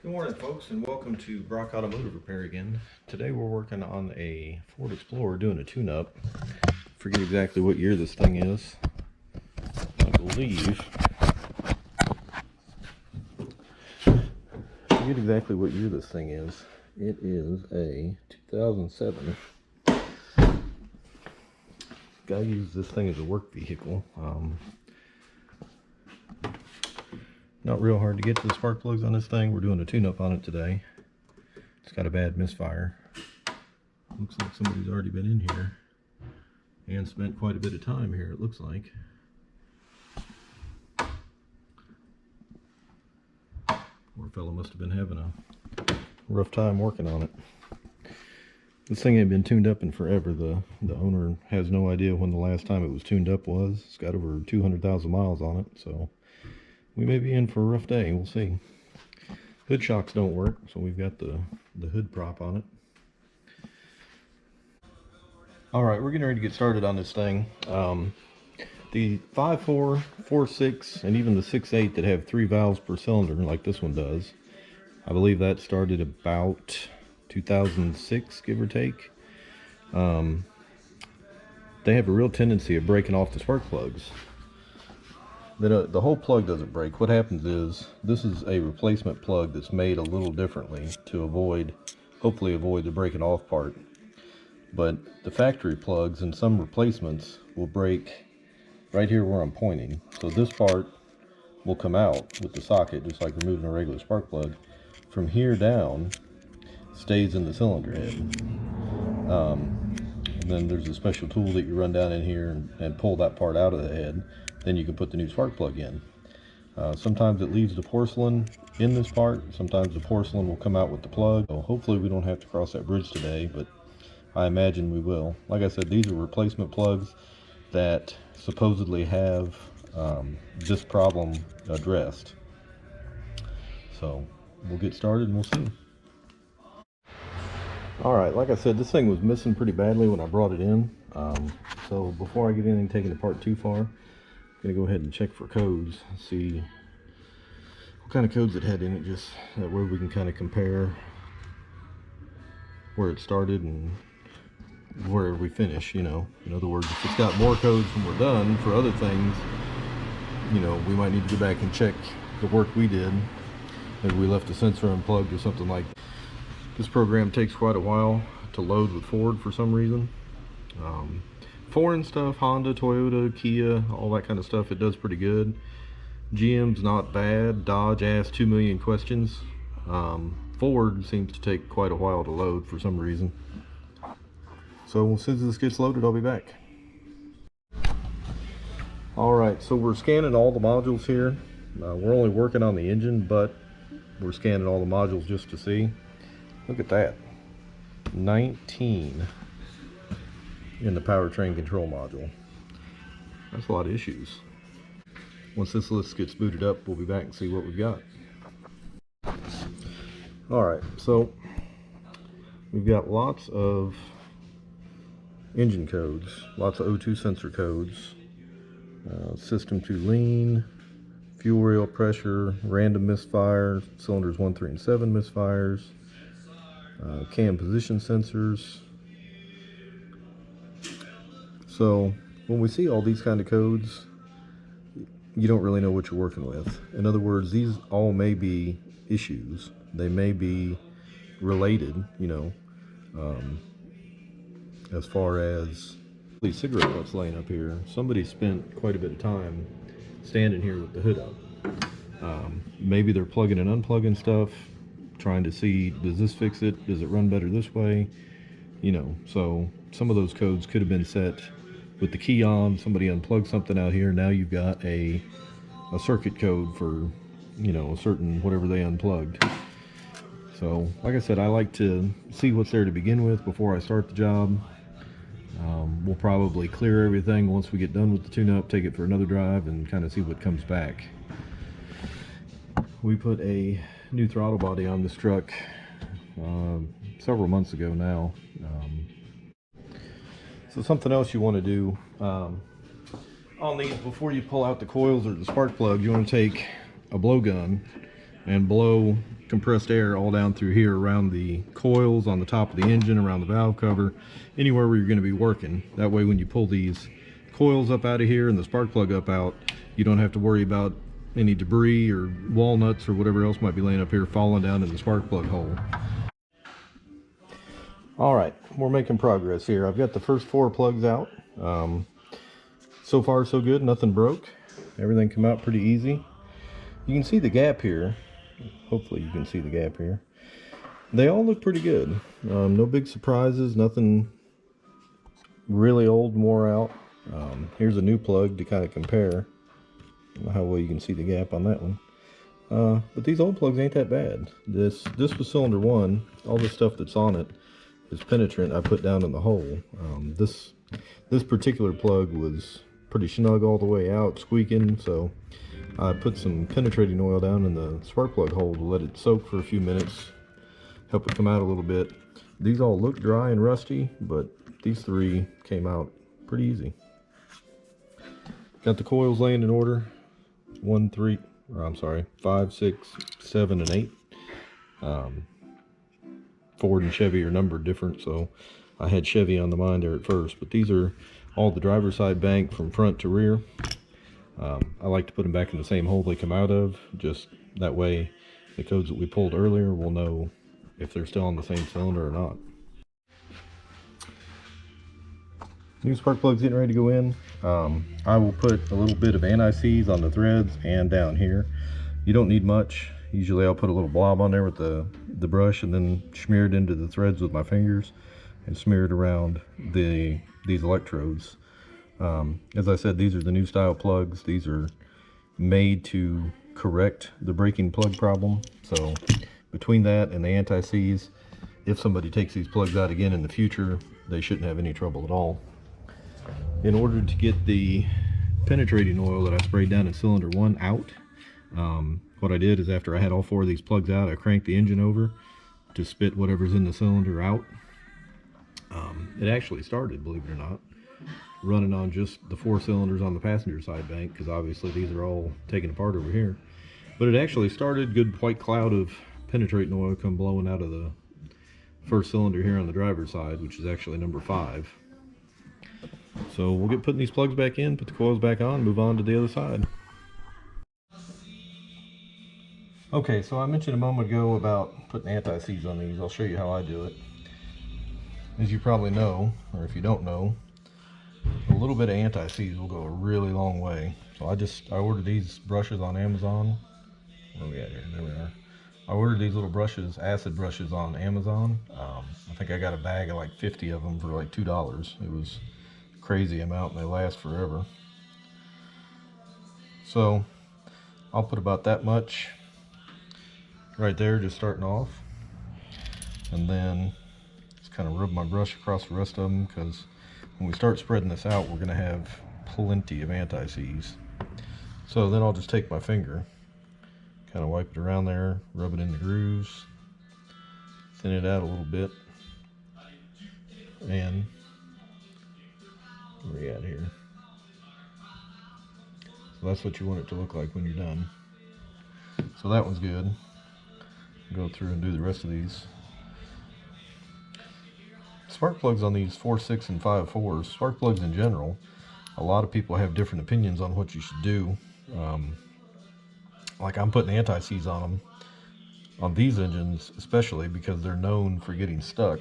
Good morning, folks, and welcome to Brock Automotive Repair again. Today we're working on a Ford Explorer doing a tune-up. Forget exactly what year this thing is. I believe. Forget exactly what year this thing is. It is a 2007. Guy used this thing as a work vehicle. Not real hard to get to the spark plugs on this thing. We're doing a tune-up on it today. It's got a bad misfire. Looks like somebody's already been in here and spent quite a bit of time here, it looks like. Poor fellow must have been having a rough time working on it. This thing ain't been tuned up in forever. The owner has no idea when the last time it was tuned up was. It's got over 200,000 miles on it, so we may be in for a rough day. We'll see. Hood shocks don't work, so we've got the hood prop on it. Alright, we're getting ready to get started on this thing. The 5.4, 4.6, and even the 6.8 that have 3 valves per cylinder, like this one does, I believe that started about 2006, give or take. They have a real tendency of breaking off the spark plugs. The whole plug doesn't break. What happens is, this is a replacement plug that's made a little differently to hopefully avoid the breaking off part. But the factory plugs and some replacements will break right here where I'm pointing. So this part will come out with the socket, just like removing a regular spark plug. From here down, stays in the cylinder head. And then there's a special tool that you run down in here and pull that part out of the head. Then you can put the new spark plug in. Sometimes it leaves the porcelain in this part. Sometimes the porcelain will come out with the plug. So hopefully we don't have to cross that bridge today, but I imagine we will. Like I said, these are replacement plugs that supposedly have this problem addressed. So we'll get started and we'll see. Alright, like I said, this thing was missing pretty badly when I brought it in. So before I get anything taken apart too far, I'm going to go ahead and check for codes, see what kind of codes it had in it, just that way we can kind of compare where it started and where we finish, you know. In other words, if it's got more codes when we're done for other things, you know, we might need to go back and check the work we did. Maybe we left a sensor unplugged or something like that. This program takes quite a while to load with Ford for some reason. Foreign stuff, Honda, Toyota, Kia, all that kind of stuff, it does pretty good. GM's not bad. Dodge asked 2 million questions. Ford seems to take quite a while to load for some reason. So as soon as this gets loaded, I'll be back. Alright, so we're scanning all the modules here. We're only working on the engine, but we're scanning all the modules just to see. Look at that. 19 in the powertrain control module. That's a lot of issues. Once this list gets booted up, we'll be back and see what we've got. Alright, so we've got lots of engine codes, lots of O2 sensor codes, system to lean, fuel rail pressure, random misfire, cylinders 1, 3, and 7 misfires, cam position sensors. So when we see all these kind of codes, you don't really know what you're working with. In other words, these all may be issues. They may be related, you know, as far as these cigarette butts laying up here. Somebody spent quite a bit of time standing here with the hood up. Maybe they're plugging and unplugging stuff, trying to see, does this fix it? Does it run better this way? You know, so some of those codes could have been set with the key on. Somebody unplugged something out here. Now you've got a circuit code for, you know, a certain whatever they unplugged. So like I said, I like to see what's there to begin with before I start the job. We'll probably clear everything once we get done with the tune-up, take it for another drive, and kind of see what comes back. We put a new throttle body on this truck several months ago now. So something else you want to do on these, before you pull out the coils or the spark plug, you want to take a blowgun and blow compressed air all down through here around the coils, on the top of the engine, around the valve cover, anywhere where you're going to be working. That way when you pull these coils up out of here and the spark plug up out, you don't have to worry about any debris or walnuts or whatever else might be laying up here falling down in the spark plug hole. All right, we're making progress here. I've got the first 4 plugs out. So far so good, nothing broke. Everything came out pretty easy. You can see the gap here. Hopefully you can see the gap here. They all look pretty good. No big surprises, nothing really old, wore out. Here's a new plug to kind of compare. I don't know how well you can see the gap on that one. But these old plugs ain't that bad. This was cylinder 1. All the stuff that's on it is penetrant I put down in the hole. This particular plug was pretty snug all the way out, squeaking, so I put some penetrating oil down in the spark plug hole to let it soak for a few minutes, help it come out a little bit. These all look dry and rusty, but these 3 came out pretty easy. Got the coils laying in order. 5, 6, 7, and 8. Ford and Chevy are numbered different, so I had Chevy on the mind there at first, but these are all the driver's side bank from front to rear. I like to put them back in the same hole they come out of, just that way the codes that we pulled earlier will know if they're still on the same cylinder or not. New spark plugs getting ready to go in. I will put a little bit of anti-seize on the threads and down here. You don't need much. Usually I'll put a little blob on there with the brush and then smear it into the threads with my fingers and smear it around these electrodes. As I said, these are the new style plugs. These are made to correct the breaking plug problem. So between that and the anti-seize, if somebody takes these plugs out again in the future, they shouldn't have any trouble at all. In order to get the penetrating oil that I sprayed down in cylinder 1 out, what I did is after I had all 4 of these plugs out, I cranked the engine over to spit whatever's in the cylinder out. It actually started, believe it or not, running on just the 4 cylinders on the passenger side bank, because obviously these are all taken apart over here. But it actually started. Good white cloud of penetrating oil come blowing out of the first cylinder here on the driver's side, which is actually number 5. So we'll get putting these plugs back in, put the coils back on, move on to the other side. Okay, so I mentioned a moment ago about putting anti-seize on these. I'll show you how I do it. As you probably know, or if you don't know, a little bit of anti-seize will go a really long way. So I ordered these brushes on Amazon. Where are we at here? There we are. I ordered these little brushes, acid brushes, on Amazon. I think I got a bag of like 50 of them for like $2. It was a crazy amount and they last forever. So I'll put about that much right there, just starting off, and then just kind of rub my brush across the rest of them, because when we start spreading this out, we're going to have plenty of anti-seize. So then I'll just take my finger, kind of wipe it around there, rub it in the grooves, thin it out a little bit, and where are we at here? So that's what you want it to look like when you're done. So that one's good. Go through and do the rest of these. Spark plugs on these 4, 6, and 5, 4s, spark plugs in general, a lot of people have different opinions on what you should do. Like I'm putting anti-seize on them, on these engines especially, because they're known for getting stuck.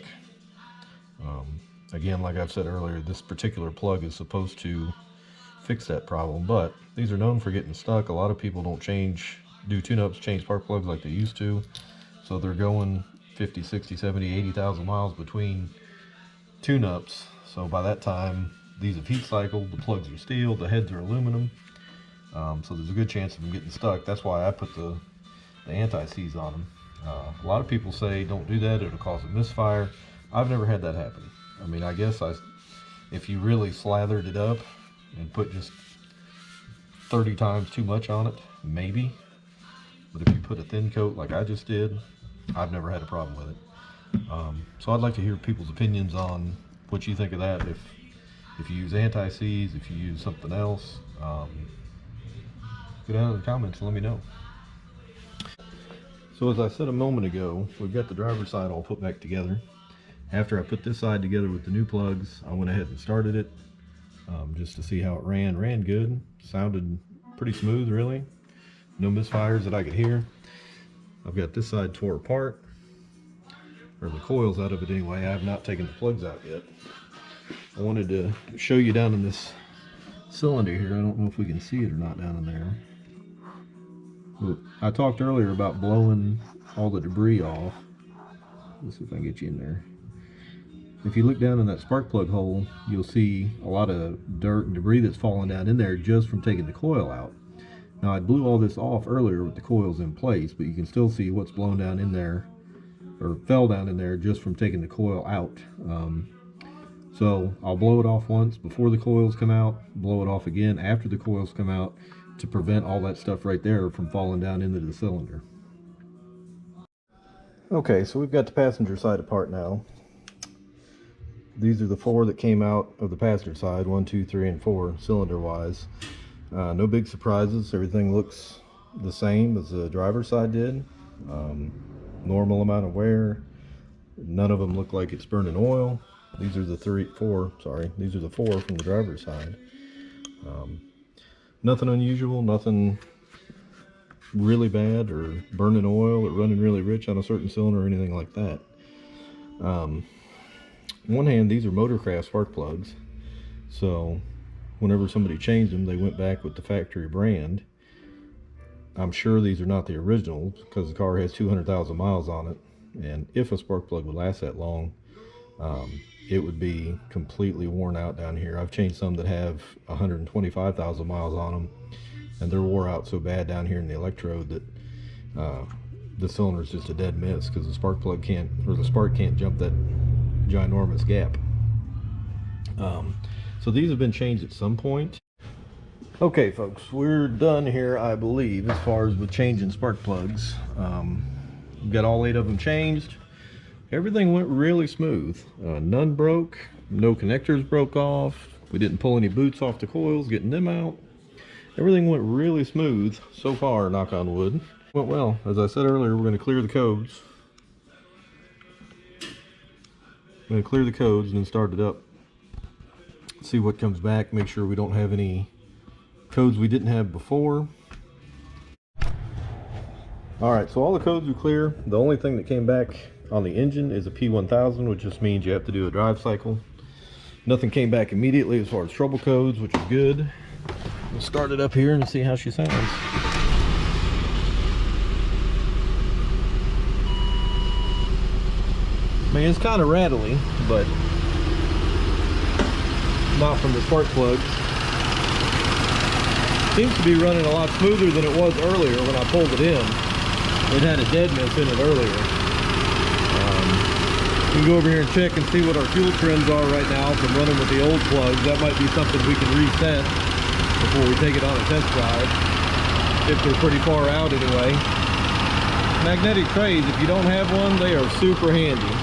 Again, like I've said earlier, this particular plug is supposed to fix that problem, but these are known for getting stuck. A lot of people don't do tune-ups, change spark plugs like they used to, so they're going 50, 60, 70, 80,000 miles between tune-ups. So by that time, these have heat cycled, the plugs are steel, the heads are aluminum, so there's a good chance of them getting stuck. That's why I put the anti-seize on them. A lot of people say don't do that, it'll cause a misfire. I've never had that happen. I mean, I guess if you really slathered it up and put just 30 times too much on it, maybe. But if you put a thin coat like I just did, I've never had a problem with it. So I'd like to hear people's opinions on what you think of that. If you use anti-seize, if you use something else, go down in the comments and let me know. So as I said a moment ago, we've got the driver's side all put back together. After I put this side together with the new plugs, I went ahead and started it just to see how it ran. Ran good, sounded pretty smooth really. No misfires that I could hear. I've got this side tore apart, or the coils out of it anyway. I have not taken the plugs out yet. I wanted to show you down in this cylinder here. I don't know if we can see it or not down in there. But I talked earlier about blowing all the debris off. Let's see if I can get you in there. If you look down in that spark plug hole, you'll see a lot of dirt and debris that's fallen down in there just from taking the coil out. Now I blew all this off earlier with the coils in place, but you can still see what's blown down in there, or fell down in there just from taking the coil out. So I'll blow it off once before the coils come out, blow it off again after the coils come out to prevent all that stuff right there from falling down into the cylinder. Okay, so we've got the passenger side apart now. These are the 4 that came out of the passenger side, 1, 2, 3, and 4 cylinder wise. No big surprises. Everything looks the same as the driver's side did. Normal amount of wear. None of them look like it's burning oil. These are the 4 from the driver's side. Nothing unusual, nothing really bad or burning oil or running really rich on a certain cylinder or anything like that. On one hand, these are Motorcraft spark plugs, so whenever somebody changed them, they went back with the factory brand. I'm sure these are not the originals because the car has 200,000 miles on it, and if a spark plug would last that long, it would be completely worn out down here. I've changed some that have 125,000 miles on them, and they're wore out so bad down here in the electrode that the cylinder is just a dead miss because the spark plug can't, or the spark can't jump that ginormous gap. So these have been changed at some point. Okay folks, we're done here I believe as far as with changing spark plugs. We've got all 8 of them changed. Everything went really smooth. None broke, no connectors broke off. We didn't pull any boots off the coils getting them out. Everything went really smooth so far, knock on wood. Went well. As I said earlier, we're going to clear the codes. I'm going to clear the codes and then start it up. See what comes back, make sure we don't have any codes we didn't have before. Alright, so all the codes are clear. The only thing that came back on the engine is a P1000, which just means you have to do a drive cycle. Nothing came back immediately as far as trouble codes, which is good. We'll start it up here and see how she sounds. I mean, it's kind of rattly, but not from the spark plugs. Seems to be running a lot smoother than it was earlier when I pulled it in. It had a dead miss in it earlier. We can go over here and check and see what our fuel trims are right now from running with the old plugs. That might be something we can reset before we take it on a test drive, if they're pretty far out anyway. Magnetic trays, if you don't have one, they are super handy.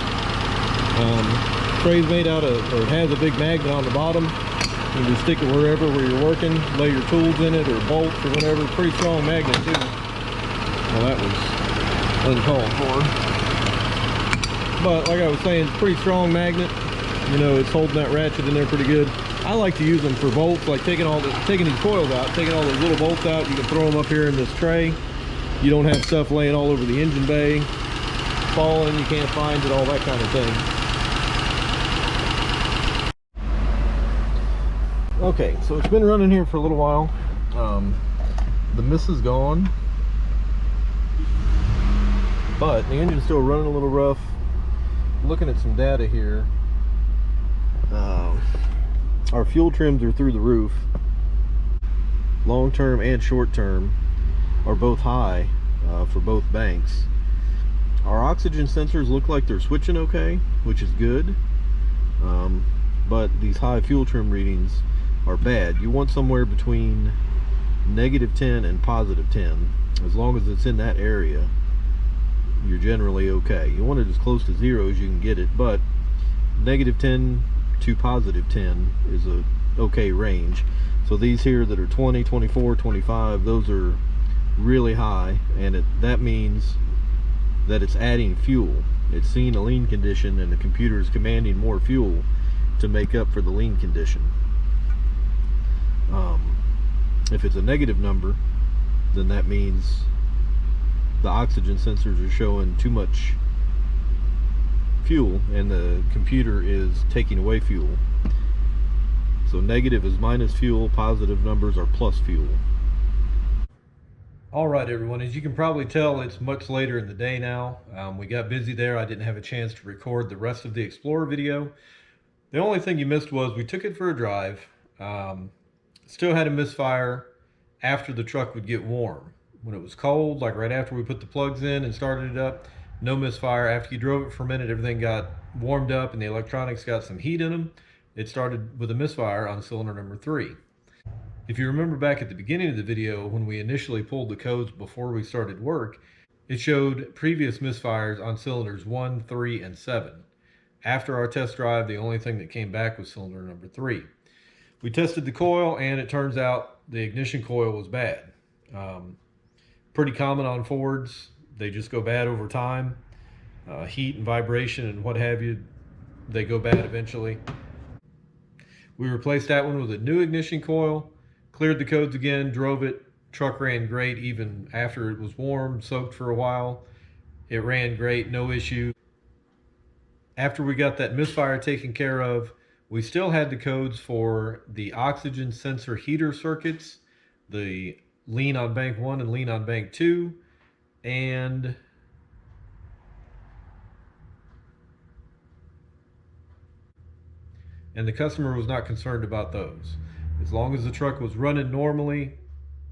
Tray's made out of, or it has a big magnet on the bottom. You can just stick it wherever where you're working, lay your tools in it or bolts or whatever. Pretty strong magnet too. Well, that was uncalled for. But like I was saying, pretty strong magnet. You know, it's holding that ratchet in there pretty good. I like to use them for bolts, like taking these coils out, taking all those little bolts out. You can throw them up here in this tray. You don't have stuff laying all over the engine bay, falling, you can't find it, all that kind of thing. Okay, so it's been running here for a little while. The mist is gone, but the engine's still running a little rough. Looking at some data here, our fuel trims are through the roof. Long term and short term are both high for both banks. Our oxygen sensors look like they're switching okay, which is good, but these high fuel trim readings are bad. You want somewhere between -10 and +10. As long as it's in that area, you're generally okay. You want it as close to 0 as you can get it, but -10 to +10 is a okay range. So these here that are 20, 24, 25, those are really high, and that means that it's adding fuel. It's seeing a lean condition and the computer is commanding more fuel to make up for the lean condition. If it's a negative number, then that means the oxygen sensors are showing too much fuel and the computer is taking away fuel. So negative is minus fuel, positive numbers are plus fuel. Alright everyone, as you can probably tell, it's much later in the day now. We got busy there. I didn't have a chance to record the rest of the Explorer video. The only thing you missed was we took it for a drive. Still had a misfire after the truck would get warm. When it was cold, like right after we put the plugs in and started it up, no misfire. After you drove it for a minute, everything got warmed up and the electronics got some heat in them. It started with a misfire on cylinder number 3. If you remember back at the beginning of the video, when we initially pulled the codes before we started work, it showed previous misfires on cylinders 1, 3, and 7. After our test drive, the only thing that came back was cylinder number 3. We tested the coil, and it turns out the ignition coil was bad. Pretty common on Fords. They just go bad over time. Heat and vibration and what have you, they go bad eventually. We replaced that one with a new ignition coil, cleared the codes again, drove it. Truck ran great even after it was warm, soaked for a while. It ran great, no issue. After we got that misfire taken care of, we still had the codes for the oxygen sensor heater circuits, the lean on bank 1 and lean on bank 2, and the customer was not concerned about those. As long as the truck was running normally,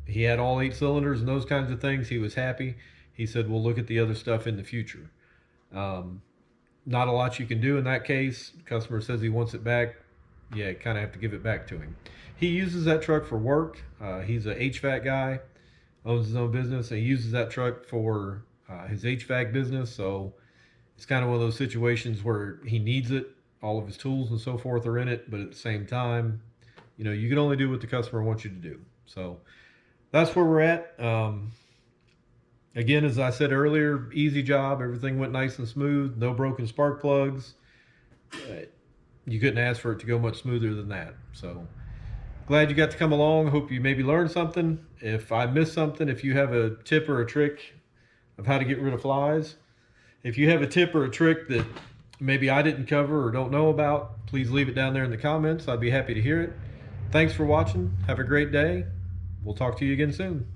he had all 8 cylinders and those kinds of things, he was happy. He said, we'll look at the other stuff in the future. Not a lot you can do in that case. The customer says he wants it back. Yeah, kind of have to give it back to him. He uses that truck for work. He's a HVAC guy, owns his own business, and he uses that truck for his HVAC business. So it's kind of one of those situations where he needs it. All of his tools and so forth are in it, but at the same time, you know, you can only do what the customer wants you to do. So that's where we're at. Again, as I said earlier, easy job. Everything went nice and smooth. No broken spark plugs. You couldn't ask for it to go much smoother than that. So glad you got to come along. Hope you maybe learned something. If I missed something, if you have a tip or a trick of how to get rid of flies, if you have a tip or a trick that maybe I didn't cover or don't know about, please leave it down there in the comments. I'd be happy to hear it. Thanks for watching. Have a great day. We'll talk to you again soon.